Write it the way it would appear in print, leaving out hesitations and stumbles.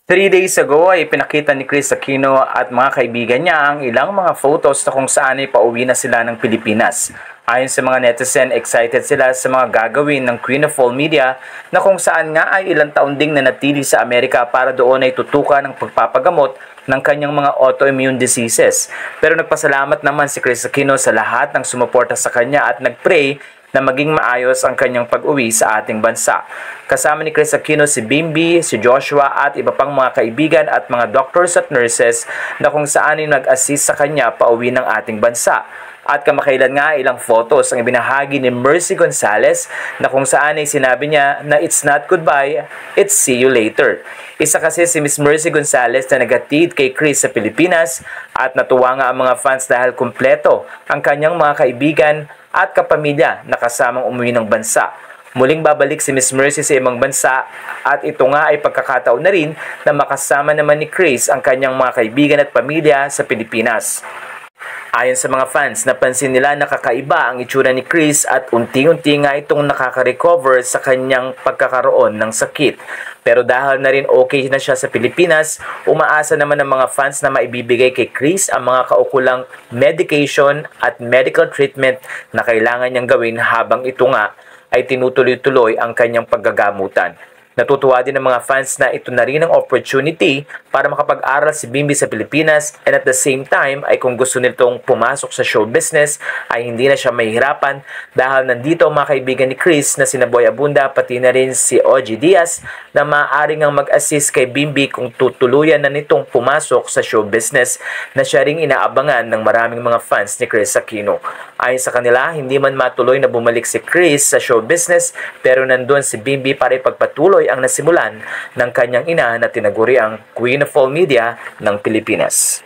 3 days ago ay pinakita ni Kris Aquino at mga kaibigan niya ang ilang mga photos na kung saan ay pauwi na sila ng Pilipinas. Ayon sa mga netizen, excited sila sa mga gagawin ng Queen of All Media na kung saan nga ay ilang taon ding nanatili sa Amerika para doon ay tutukan ng pagpapagamot ng kanyang mga autoimmune diseases. Pero nagpasalamat naman si Kris Aquino sa lahat ng sumuporta sa kanya at nagpray na maging maayos ang kanyang pag-uwi sa ating bansa. Kasama ni Kris Aquino si Bimby, si Joshua at iba pang mga kaibigan at mga doctors at nurses na kung saan ay nag-assist sa kanya pauwi ng ating bansa. At kamakailan nga ilang photos ang ibinahagi ni Mercy Gonzalez na kung saan ay sinabi niya na it's not goodbye, it's see you later. Isa kasi si Miss Mercy Gonzalez na nagatid kay Kris sa Pilipinas at natuwa nga ang mga fans dahil kumpleto ang kanyang mga kaibigan at kapamilya na kasamang umuwi ng bansa. Muling babalik si Miss Mercy sa ibang bansa at ito nga ay pagkakataon na rin na makasama naman ni Kris ang kanyang mga kaibigan at pamilya sa Pilipinas. Ayon sa mga fans, napansin nila na kakaiba ang itsura ni Kris at unti-unti nga itong nakaka-recover sa kanyang pagkakaroon ng sakit. Pero dahil na rin okay na siya sa Pilipinas, umaasa naman ng mga fans na maibibigay kay Kris ang mga kaukulang medication at medical treatment na kailangan niyang gawin habang ito nga ay tinutuloy-tuloy ang kanyang paggagamutan. Natutuwa din ng mga fans na ito na rin ang opportunity para makapag-aral si Bimby sa Pilipinas and at the same time ay kung gusto nitong pumasok sa show business ay hindi na siya mahihirapan dahil nandito ang mga kaibigan ni Kris na sina Boy Abunda pati na rin si OG Diaz na maaaring ang mag-assist kay Bimby kung tutuluyan na nitong pumasok sa show business na siya ring inaabangan ng maraming mga fans ni Kris Aquino. Ayon sa kanila, hindi man matuloy na bumalik si Kris sa show business pero nandun si Bimby para ipagpatuloy ang nasimulan ng kanyang ina na tinaguri ang Queen of All Media ng Pilipinas.